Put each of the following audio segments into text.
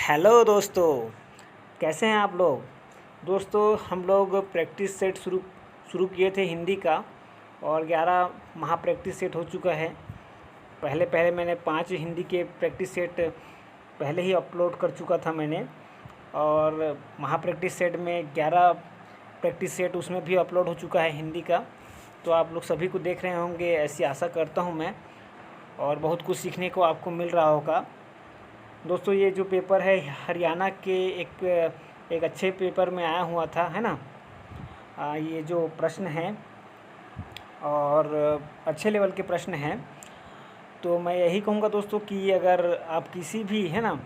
Hello दोस्तों, कैसे हैं आप लोग। दोस्तों हम लोग प्रैक्टिस सेट शुरू किए थे हिंदी का और 11 महा प्रैक्टिस सेट हो चुका है। पहले पहले मैंने 5 हिंदी के प्रैक्टिस सेट पहले ही अपलोड कर चुका था मैंने, और महा प्रैक्टिस सेट में 11 प्रैक्टिस सेट उसमें भी अपलोड हो चुका है हिंदी का। तो आप लोग सभी को देख रहे होंगे, ऐसी आशा करता हूँ मैं, और बहुत कुछ सीखने को आपको मिल रहा होगा। दोस्तों ये जो पेपर है हरियाणा के एक अच्छे पेपर में आया हुआ था, है ना। ये जो प्रश्न हैं और अच्छे लेवल के प्रश्न हैं, तो मैं यही कहूँगा दोस्तों कि अगर आप किसी भी, है ना,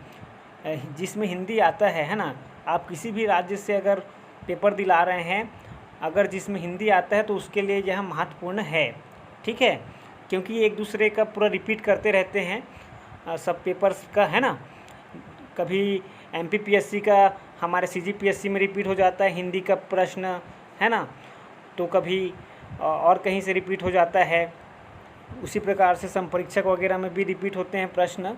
जिसमें हिंदी आता है ना, आप किसी भी राज्य से अगर पेपर दिला रहे हैं, अगर जिसमें हिंदी आता है तो उसके लिए यह महत्वपूर्ण है, ठीक है। क्योंकि एक दूसरे का पूरा रिपीट करते रहते हैं सब पेपर्स का, है ना। कभी एमपीपीएससी का हमारे सीजीपीएससी में रिपीट हो जाता है हिंदी का प्रश्न, है ना, तो कभी और कहीं से रिपीट हो जाता है। उसी प्रकार से संपरीक्षक वगैरह में भी रिपीट होते हैं प्रश्न।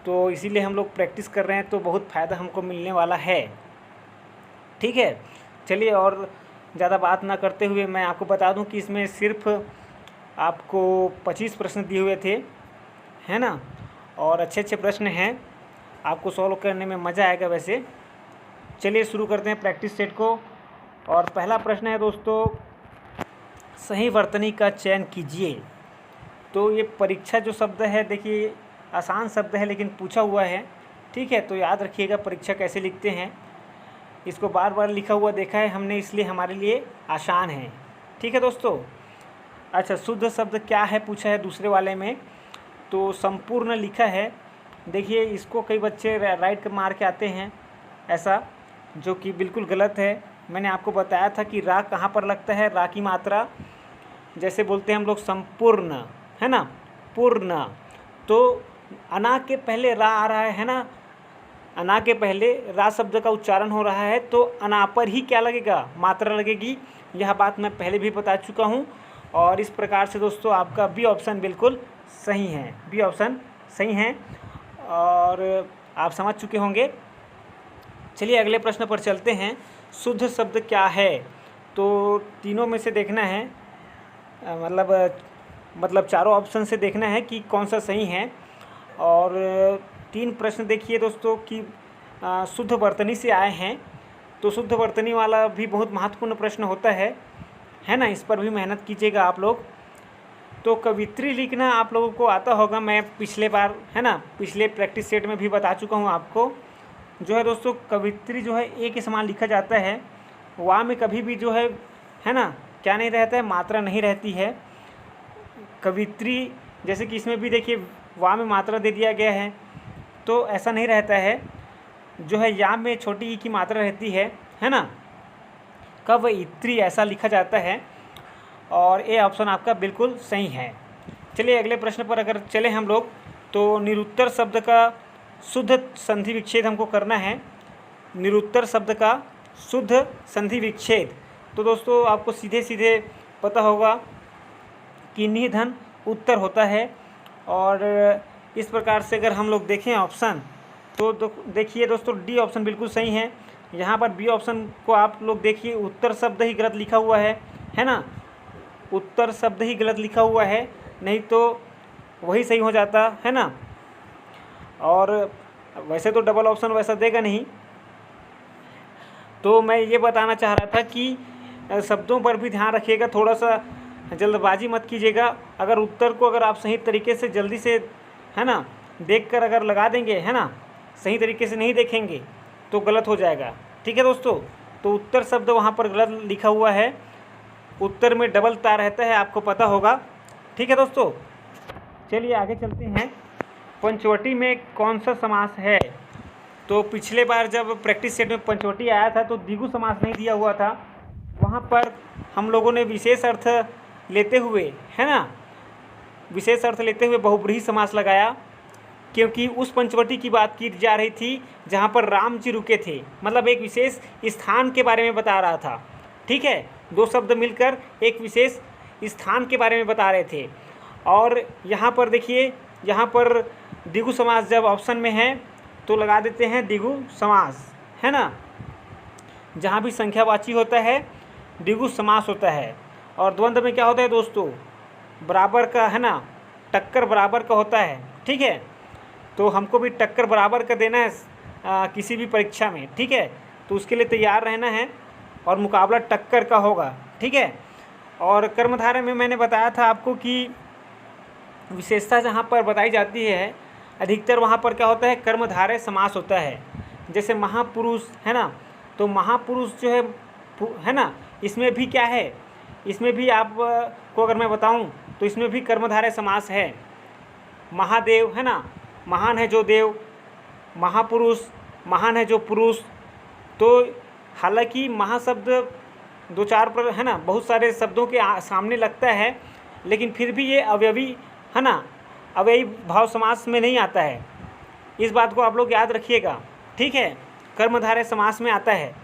तो इसीलिए हम लोग प्रैक्टिस कर रहे हैं, तो बहुत फ़ायदा हमको मिलने वाला है, ठीक है। चलिए और ज़्यादा बात ना करते हुए मैं आपको बता दूं कि इसमें सिर्फ आपको 25 प्रश्न दिए हुए थे, है ना, और अच्छे अच्छे प्रश्न हैं, आपको सॉल्व करने में मज़ा आएगा। वैसे चलिए शुरू करते हैं प्रैक्टिस सेट को। और पहला प्रश्न है दोस्तों, सही वर्तनी का चयन कीजिए। तो ये परीक्षा जो शब्द है, देखिए आसान शब्द है लेकिन पूछा हुआ है, ठीक है। तो याद रखिएगा परीक्षा कैसे लिखते हैं, इसको बार बार लिखा हुआ देखा है हमने, इसलिए हमारे लिए आसान है, ठीक है दोस्तों। अच्छा, शुद्ध शब्द क्या है पूछा है दूसरे वाले में, तो संपूर्ण लिखा है। देखिए इसको कई बच्चे राइट मार के आते हैं ऐसा, जो कि बिल्कुल गलत है। मैंने आपको बताया था कि रा कहाँ पर लगता है, रा की मात्रा जैसे बोलते हैं हम लोग संपूर्ण, है ना, पूर्ण। तो अना के पहले रा आ रहा है ना, अना के पहले रा शब्द का उच्चारण हो रहा है, तो अना पर ही क्या लगेगा, मात्रा लगेगी। यह बात मैं पहले भी बता चुका हूँ। और इस प्रकार से दोस्तों आपका बी ऑप्शन बिल्कुल सही है, बी ऑप्शन सही है और आप समझ चुके होंगे। चलिए अगले प्रश्न पर चलते हैं। शुद्ध शब्द क्या है, तो तीनों में से देखना है, मतलब चारों ऑप्शन से देखना है कि कौन सा सही है। और 3 प्रश्न देखिए दोस्तों कि शुद्ध वर्तनी से आए हैं, तो शुद्ध वर्तनी वाला भी बहुत महत्वपूर्ण प्रश्न होता है ना। इस पर भी मेहनत कीजिएगा आप लोग। तो कवित्री लिखना आप लोगों को आता होगा, मैं पिछले बार, है ना, पिछले प्रैक्टिस सेट में भी बता चुका हूँ आपको। जो है दोस्तों कवित्री जो है एक ही समान लिखा जाता है। वा में कभी भी जो है ना, क्या नहीं रहता है, मात्रा नहीं रहती है। कवित्री जैसे कि इसमें भी देखिए वा में मात्रा दे दिया गया है, तो ऐसा नहीं रहता है। जो है या में छोटी ई की मात्रा रहती है ना। कवयित्री ऐसा लिखा जाता है, और ए ऑप्शन आपका बिल्कुल सही है। चलिए अगले प्रश्न पर अगर चले हम लोग, तो निरुत्तर शब्द का शुद्ध संधि विच्छेद हमको करना है। निरुत्तर शब्द का शुद्ध संधि विच्छेद, तो दोस्तों आपको सीधे सीधे पता होगा कि निधन उत्तर होता है। और इस प्रकार से अगर हम लोग देखें ऑप्शन, तो देखिए दोस्तों डी ऑप्शन बिल्कुल सही है। यहाँ पर बी ऑप्शन को आप लोग देखिए, उत्तर शब्द ही गलत लिखा हुआ है ना, उत्तर शब्द ही गलत लिखा हुआ है, नहीं तो वही सही हो जाता, है ना। और वैसे तो डबल ऑप्शन वैसा देगा नहीं। तो मैं ये बताना चाह रहा था कि शब्दों पर भी ध्यान रखिएगा, थोड़ा सा जल्दबाजी मत कीजिएगा। अगर उत्तर को अगर आप सही तरीके से जल्दी से, है ना, देखकर अगर लगा देंगे, है ना, सही तरीके से नहीं देखेंगे तो गलत हो जाएगा, ठीक है दोस्तों। तो उत्तर शब्द वहाँ पर गलत लिखा हुआ है, उत्तर में डबल ता रहता है, आपको पता होगा, ठीक है दोस्तों। चलिए आगे चलते हैं। पंचवटी में कौन सा समास है, तो पिछले बार जब प्रैक्टिस सेट में पंचवटी आया था तो द्विगु समास नहीं दिया हुआ था, वहाँ पर हम लोगों ने विशेष अर्थ लेते हुए, है ना, विशेष अर्थ लेते हुए बहुब्रीहि समास लगाया, क्योंकि उस पंचवटी की बात की जा रही थी जहाँ पर राम जी रुके थे, मतलब एक विशेष स्थान के बारे में बता रहा था, ठीक है। 2 शब्द मिलकर एक विशेष स्थान के बारे में बता रहे थे। और यहाँ पर देखिए, यहाँ पर द्विगु समास जब ऑप्शन में है तो लगा देते हैं द्विगु समास, है ना। जहाँ भी संख्यावाची होता है द्विगु समास होता है। और द्वंद्व में क्या होता है दोस्तों, बराबर का, है ना, टक्कर बराबर का होता है, ठीक है। तो हमको भी टक्कर बराबर का देना है किसी भी परीक्षा में, ठीक है। तो उसके लिए तैयार रहना है और मुकाबला टक्कर का होगा, ठीक है। और कर्मधारय में मैंने बताया था आपको कि विशेषता जहाँ पर बताई जाती है अधिकतर वहाँ पर क्या होता है, कर्मधारय समास होता है। जैसे महापुरुष, है ना, तो महापुरुष जो है ना, इसमें भी क्या है, इसमें भी आप को अगर मैं बताऊं तो इसमें भी कर्मधारय समास है। महादेव, है ना, महान है जो देव, महापुरुष, महान है जो पुरुष। तो हालांकि महाशब्द दो चार पर, है ना, बहुत सारे शब्दों के सामने लगता है, लेकिन फिर भी ये अवयवी, है ना, अवयवी भाव समास में नहीं आता है। इस बात को आप लोग याद रखिएगा, ठीक है। कर्मधारय समास में आता है।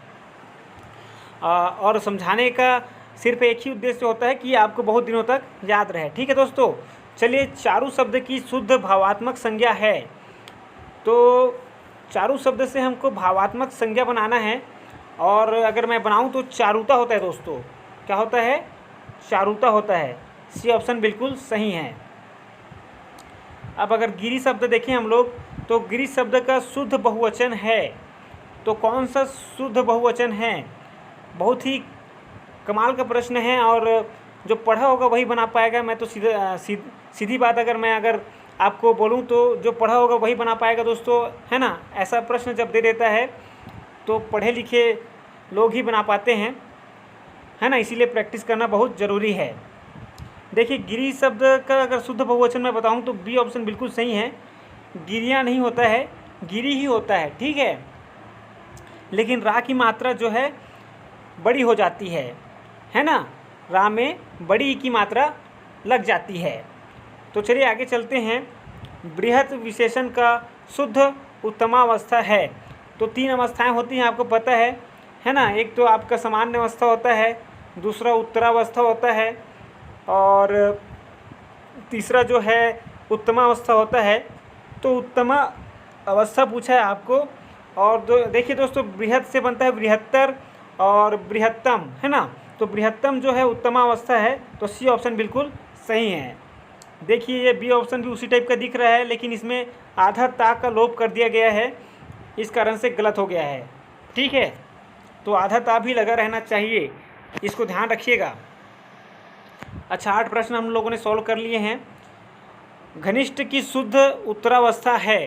और समझाने का सिर्फ एक ही उद्देश्य होता है कि आपको बहुत दिनों तक याद रहे, ठीक है दोस्तों। चलिए, चारु शब्द की शुद्ध भावात्मक संज्ञा है। तो चारु शब्द से हमको भावात्मक संज्ञा बनाना है, और अगर मैं बनाऊं तो चारुता होता है दोस्तों। क्या होता है, चारुता होता है। सी ऑप्शन बिल्कुल सही है। अब अगर गिरी शब्द देखें हम लोग, तो गिरी शब्द का शुद्ध बहुवचन है। तो कौन सा शुद्ध बहुवचन है, बहुत ही कमाल का प्रश्न है, और जो पढ़ा होगा वही बना पाएगा। मैं तो सीधी बात अगर आपको बोलूं तो जो पढ़ा होगा वही बना पाएगा दोस्तों, है ना। ऐसा प्रश्न जब दे देता है तो पढ़े लिखे लोग ही बना पाते हैं, है ना। इसीलिए प्रैक्टिस करना बहुत ज़रूरी है। देखिए, गिरी शब्द का अगर शुद्ध बहुवचन मैं बताऊं तो बी ऑप्शन बिल्कुल सही है। गिरियाँ नहीं होता है, गिरी ही होता है, ठीक है। लेकिन रा की मात्रा जो है बड़ी हो जाती है ना। रा में बड़ी की मात्रा लग जाती है। तो चलिए आगे चलते हैं। बृहत विशेषण का शुद्ध उत्तमावस्था है। तो तीन अवस्थाएं होती हैं, आपको पता है ना। एक तो आपका सामान्य अवस्था होता है, दूसरा उत्तरावस्था होता है, और तीसरा जो है उत्तमावस्था होता है। तो उत्तमा अवस्था पूछा है आपको। और देखिए दोस्तों, बृहत से बनता है बृहत्तर और बृहत्तम, है ना। तो बृहत्तम जो है उत्तमावस्था है। तो सी ऑप्शन बिल्कुल सही है। देखिए, ये बी ऑप्शन भी उसी टाइप का दिख रहा है, लेकिन इसमें आधा ता का लोप कर दिया गया है, इस कारण से गलत हो गया है, ठीक है। तो आधा ता भी लगा रहना चाहिए, इसको ध्यान रखिएगा। अच्छा, 8 प्रश्न हम लोगों ने सॉल्व कर लिए हैं। घनिष्ठ की शुद्ध उत्तरावस्था है।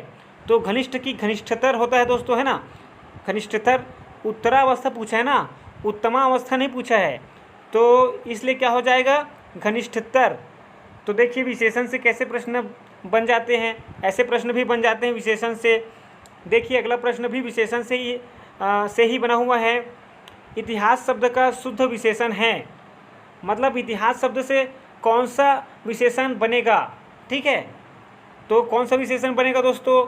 तो घनिष्ठ की घनिष्ठतर होता है दोस्तों, है ना। घनिष्ठतर उत्तरावस्था पूछा है ना, उत्तमा अवस्था नहीं पूछा है। तो इसलिए क्या हो जाएगा, घनिष्ठतर। तो देखिए, विशेषण से कैसे प्रश्न बन जाते हैं, ऐसे प्रश्न भी बन जाते हैं विशेषण से। देखिए, अगला प्रश्न भी विशेषण से ही बना हुआ है। इतिहास शब्द का शुद्ध विशेषण है। मतलब इतिहास शब्द से कौन सा विशेषण बनेगा, ठीक है। तो कौन सा विशेषण बनेगा दोस्तों,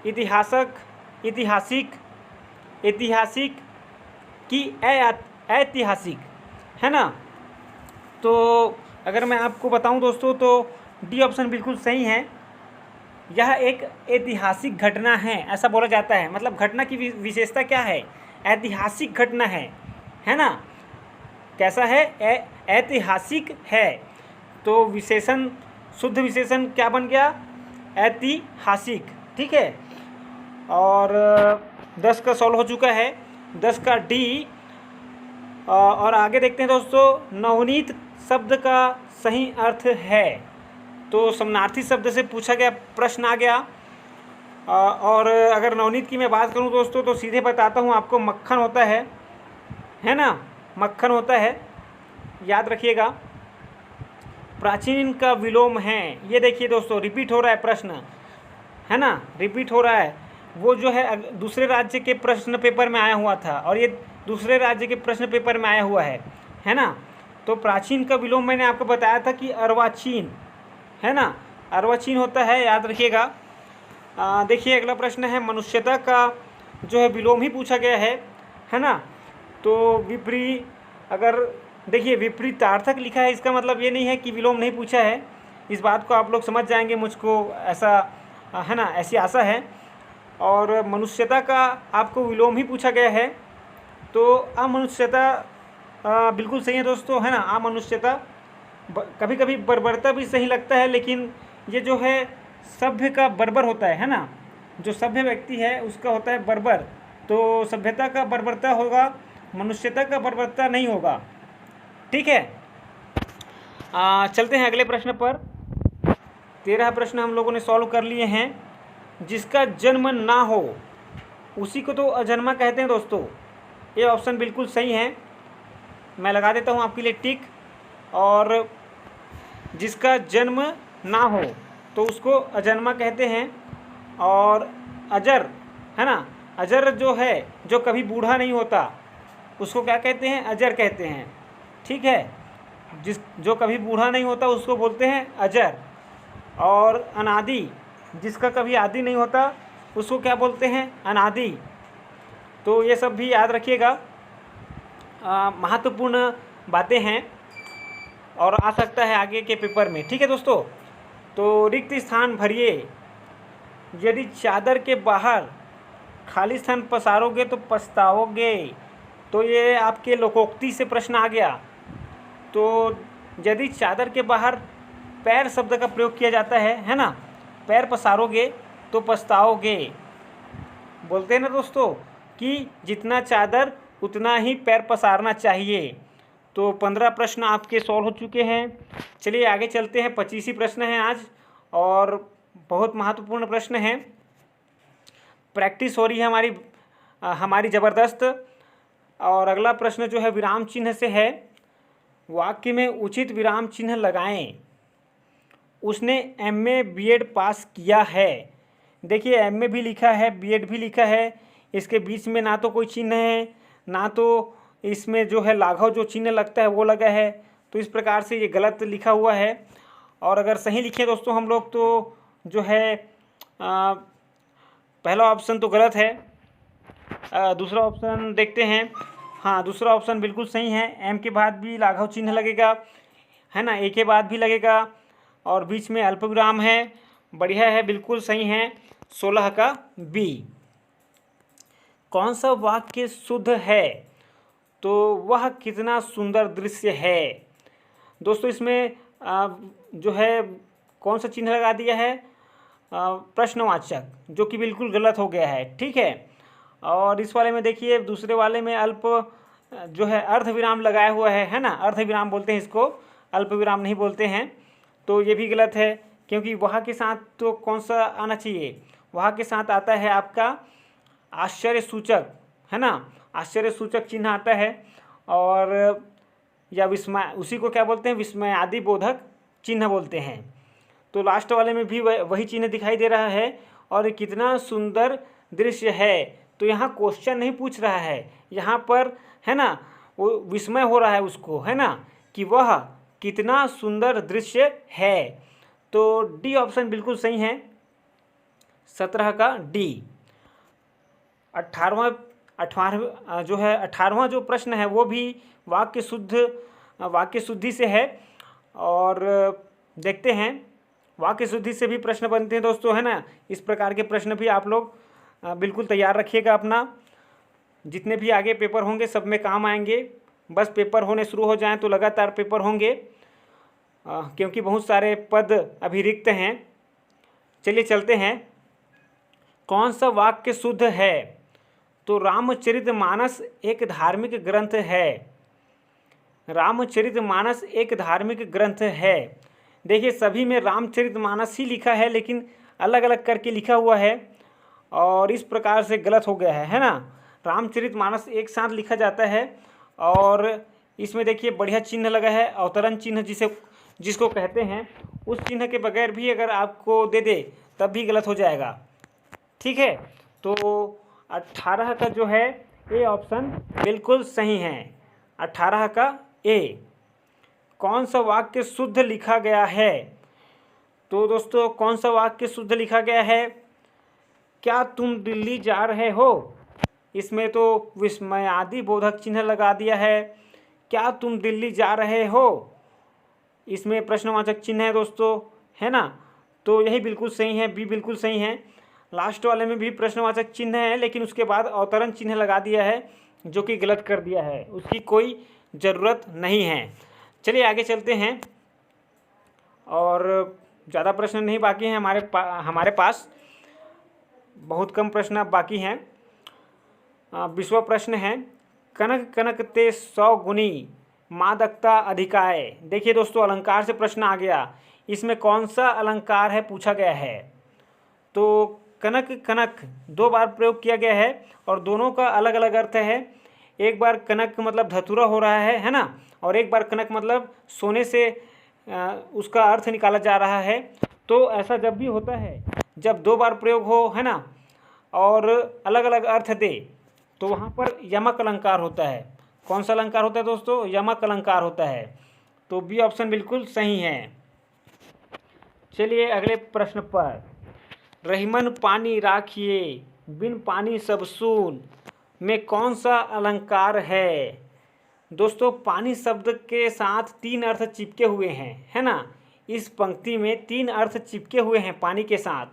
इतिहासक, ऐतिहासिक की ऐतिहासिक, है ना। तो अगर मैं आपको बताऊं दोस्तों तो डी ऑप्शन बिल्कुल सही है। यह एक ऐतिहासिक घटना है, ऐसा बोला जाता है। मतलब घटना की विशेषता क्या है, ऐतिहासिक घटना है ना। कैसा है, ऐतिहासिक है। तो विशेषण, शुद्ध विशेषण क्या बन गया, ऐतिहासिक, ठीक है। और 10 का सॉल्व हो चुका है, 10 का डी। और आगे देखते हैं दोस्तों, नवनीत शब्द का सही अर्थ है। तो समानार्थी शब्द से पूछा गया प्रश्न आ गया। और अगर नवनीत की मैं बात करूं दोस्तों तो सीधे बताता हूं आपको, मक्खन होता है ना, मक्खन होता है, याद रखिएगा। प्राचीन का विलोम है। ये देखिए दोस्तों, रिपीट हो रहा है प्रश्न, है ना, रिपीट हो रहा है। वो जो है दूसरे राज्य के प्रश्न पेपर में आया हुआ था, और ये दूसरे राज्य के प्रश्न पेपर में आया हुआ है ना। तो प्राचीन का विलोम मैंने आपको बताया था कि अर्वाचीन, है ना, अर्वाचीन होता है, याद रखिएगा। देखिए, अगला प्रश्न है, मनुष्यता का जो है विलोम ही पूछा गया है ना। तो अगर देखिए विपरीतार्थक लिखा है, इसका मतलब ये नहीं है कि विलोम नहीं पूछा है। इस बात को आप लोग समझ जाएंगे, मुझको ऐसा, है ना, ऐसी आशा है। और मनुष्यता का आपको विलोम ही पूछा गया है, तो अमनुष्यता बिल्कुल सही है दोस्तों, है ना। अमनुष्यता कभी कभी बर्बरता भी सही लगता है, लेकिन ये जो है सभ्य का बर्बर होता है ना। जो सभ्य व्यक्ति है उसका होता है बर्बर, तो सभ्यता का बर्बरता होगा, मनुष्यता का बर्बरता नहीं होगा। ठीक है, चलते हैं अगले प्रश्न पर। 13 प्रश्न हम लोगों ने सॉल्व कर लिए हैं। जिसका जन्म ना हो उसी को तो अजन्मा कहते हैं दोस्तों। ये ऑप्शन बिल्कुल सही है, मैं लगा देता हूँ आपके लिए टिक। और जिसका जन्म ना हो तो उसको अजन्मा कहते हैं। और अजर, है ना, अजर जो है, जो कभी बूढ़ा नहीं होता, उसको क्या कहते हैं? अजर कहते हैं। ठीक है, जो कभी बूढ़ा नहीं होता उसको बोलते हैं अजर। और अनादि, जिसका कभी आदि नहीं होता उसको क्या बोलते हैं? अनादि। तो ये सब भी याद रखिएगा, महत्वपूर्ण बातें हैं और आ सकता है आगे के पेपर में। ठीक है दोस्तों, तो रिक्त स्थान भरिए, यदि चादर के बाहर खाली स्थान पसारोगे तो पछताओगे। तो ये आपके लोकोक्ति से प्रश्न आ गया। तो यदि चादर के बाहर पैर शब्द का प्रयोग किया जाता है ना, पैर पसारोगे तो पछताओगे। बोलते हैं ना दोस्तों कि जितना चादर उतना ही पैर पसारना चाहिए। तो 15 प्रश्न आपके सॉल्व हो चुके हैं। चलिए आगे चलते हैं। 25 ही प्रश्न हैं आज और बहुत महत्वपूर्ण प्रश्न हैं। प्रैक्टिस हो रही है हमारी ज़बरदस्त। और अगला प्रश्न जो है विराम चिन्ह से है। वाक्य में उचित विराम चिन्ह लगाएं। उसने एमए बीएड पास किया है। देखिए एमए भी लिखा है, बीएड भी लिखा है, इसके बीच में ना तो कोई चिन्ह है, ना तो इसमें जो है लाघव जो चिन्ह लगता है वो लगा है। तो इस प्रकार से ये गलत लिखा हुआ है। और अगर सही लिखे दोस्तों हम लोग तो जो है पहला ऑप्शन तो गलत है। दूसरा ऑप्शन देखते हैं। हाँ, दूसरा ऑप्शन बिल्कुल सही है। एम के बाद भी लाघव चिन्ह लगेगा, है ना, ए के बाद भी लगेगा और बीच में अल्पविराम है। बढ़िया है, बिल्कुल सही है। 16 का बी। कौन सा वाक्य शुद्ध है? तो वह कितना सुंदर दृश्य है। दोस्तों इसमें जो है कौन सा चिन्ह लगा दिया है? प्रश्नवाचक, जो कि बिल्कुल गलत हो गया है। ठीक है, और इस वाले में देखिए दूसरे वाले में अल्प जो है अर्धविराम लगाया हुआ है ना, अर्धविराम बोलते हैं इसको, अल्पविराम नहीं बोलते हैं। तो ये भी गलत है, क्योंकि वहाँ के साथ तो कौन सा आना चाहिए? वहाँ के साथ आता है आपका आश्चर्य सूचक, है ना, आश्चर्य सूचक चिन्ह आता है। और या विस्मय, उसी को क्या बोलते हैं? विस्मय आदि बोधक चिन्ह बोलते हैं। तो लास्ट वाले में भी वही चिन्ह दिखाई दे रहा है। और कितना सुंदर दृश्य है, तो यहाँ क्वेश्चन नहीं पूछ रहा है, यहाँ पर है ना वो विस्मय हो रहा है उसको, है ना, कि वह कितना सुंदर दृश्य है। तो डी ऑप्शन बिल्कुल सही है, 17 का डी। 18वां जो प्रश्न है वो भी वाक्य शुद्धि से है। और देखते हैं, वाक्य शुद्धि से भी प्रश्न बनते हैं दोस्तों, है ना। इस प्रकार के प्रश्न भी आप लोग बिल्कुल तैयार रखिएगा अपना। जितने भी आगे पेपर होंगे सब में काम आएंगे। बस पेपर होने शुरू हो जाएं तो लगातार पेपर होंगे, क्योंकि बहुत सारे पद अभी रिक्त हैं। चलिए चलते हैं। कौन सा वाक्य शुद्ध है? तो रामचरितमानस एक धार्मिक ग्रंथ है। रामचरितमानस एक धार्मिक ग्रंथ है। देखिए सभी में रामचरितमानस ही लिखा है, लेकिन अलग अलग करके लिखा हुआ है और इस प्रकार से गलत हो गया है ना। रामचरितमानस एक साथ लिखा जाता है। और इसमें देखिए बढ़िया चिन्ह लगा है, अवतरण चिन्ह जिसको कहते हैं। उस चिन्ह के बगैर भी अगर आपको दे दे तब भी गलत हो जाएगा। ठीक है, तो 18 का जो है ए ऑप्शन बिल्कुल सही है, 18 का ए। कौन सा वाक्य शुद्ध लिखा गया है? तो दोस्तों कौन सा वाक्य शुद्ध लिखा गया है? क्या तुम दिल्ली जा रहे हो? इसमें तो विस्मयादि बोधक चिन्ह लगा दिया है। क्या तुम दिल्ली जा रहे हो, इसमें प्रश्नवाचक चिन्ह है दोस्तों, है ना। तो यही बिल्कुल सही है, बी बिल्कुल सही है। लास्ट वाले में भी प्रश्नवाचक चिन्ह है, लेकिन उसके बाद अवतरण चिन्ह लगा दिया है, जो कि गलत कर दिया है, उसकी कोई ज़रूरत नहीं है। चलिए आगे चलते हैं, और ज़्यादा प्रश्न नहीं बाकी हैं हमारे पास, बहुत कम प्रश्न अब बाकी हैं। 20वां प्रश्न है, कनक कनक ते 100 गुनी मादकता अधिकाय। देखिए दोस्तों, अलंकार से प्रश्न आ गया, इसमें कौन सा अलंकार है पूछा गया है। तो कनक कनक 2 बार प्रयोग किया गया है और दोनों का अलग अलग अर्थ है। एक बार कनक मतलब धतूरा हो रहा है ना, और एक बार कनक मतलब सोने से उसका अर्थ निकाला जा रहा है। तो ऐसा जब भी होता है, जब 2 बार प्रयोग हो, है ना, और अलग अलग अर्थ दे, तो वहाँ पर यमक अलंकार होता है। कौन सा अलंकार होता है दोस्तों? यमक अलंकार होता है। तो बी ऑप्शन बिल्कुल सही है। चलिए अगले प्रश्न पर, रहीमन पानी राखिए बिन पानी सब सून में कौन सा अलंकार है? दोस्तों, पानी शब्द के साथ 3 अर्थ चिपके हुए हैं, है ना। इस पंक्ति में 3 अर्थ चिपके हुए हैं पानी के साथ,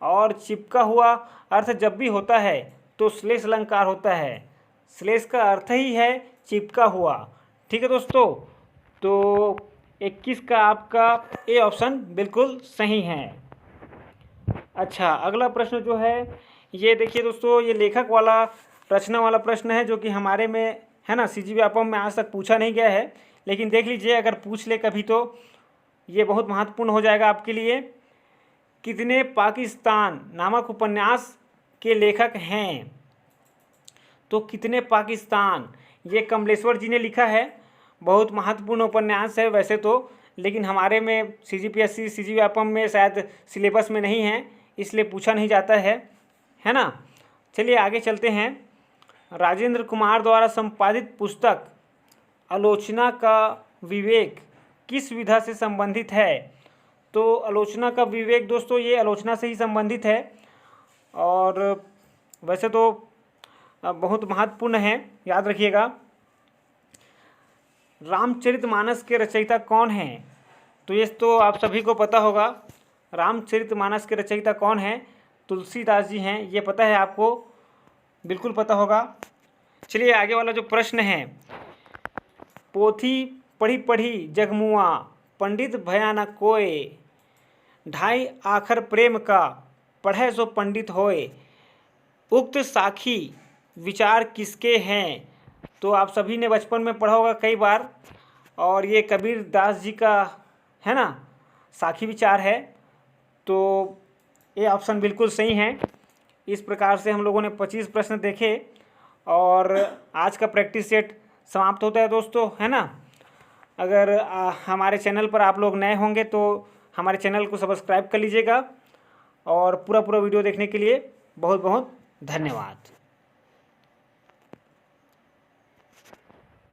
और चिपका हुआ अर्थ जब भी होता है तो श्लेष अलंकार होता है। श्लेष का अर्थ ही है चिपका हुआ। ठीक है दोस्तों, तो 21 का आपका ए ऑप्शन बिल्कुल सही है। अच्छा, अगला प्रश्न जो है, ये देखिए दोस्तों, ये लेखक वाला रचना वाला प्रश्न है, जो कि हमारे में, है ना, सीजी व्यापम में आज तक पूछा नहीं गया है, लेकिन देख लीजिए, अगर पूछ ले कभी तो ये बहुत महत्वपूर्ण हो जाएगा आपके लिए। कितने पाकिस्तान नामक उपन्यास के लेखक हैं? तो कितने पाकिस्तान, ये कमलेश्वर जी ने लिखा है। बहुत महत्वपूर्ण उपन्यास है वैसे तो, लेकिन हमारे में सीजीपीएससी सीजी व्यापम में शायद सिलेबस में नहीं है, इसलिए पूछा नहीं जाता है ना। चलिए आगे चलते हैं। राजेंद्र कुमार द्वारा संपादित पुस्तक आलोचना का विवेक किस विधा से संबंधित है? तो आलोचना का विवेक दोस्तों, ये आलोचना से ही संबंधित है, और वैसे तो बहुत महत्वपूर्ण है, याद रखिएगा। रामचरितमानस के रचयिता कौन हैं? तो ये तो आप सभी को पता होगा, रामचरितमानस के रचयिता कौन हैं? तुलसीदास जी हैं, ये पता है आपको, बिल्कुल पता होगा। चलिए आगे वाला जो प्रश्न है, पोथी पढ़ी पढ़ी जगमुआ पंडित भया न कोय, ढाई आखर प्रेम का पढ़े सो पंडित होए, उक्त साखी विचार किसके हैं? तो आप सभी ने बचपन में पढ़ा होगा कई बार, और ये कबीर दास जी का, है ना, साखी विचार है। तो ये ऑप्शन बिल्कुल सही है। इस प्रकार से हम लोगों ने 25 प्रश्न देखे, और आज का प्रैक्टिस सेट समाप्त होता है दोस्तों, है ना। अगर हमारे चैनल पर आप लोग नए होंगे तो हमारे चैनल को सब्सक्राइब कर लीजिएगा, और पूरा वीडियो देखने के लिए बहुत बहुत धन्यवाद।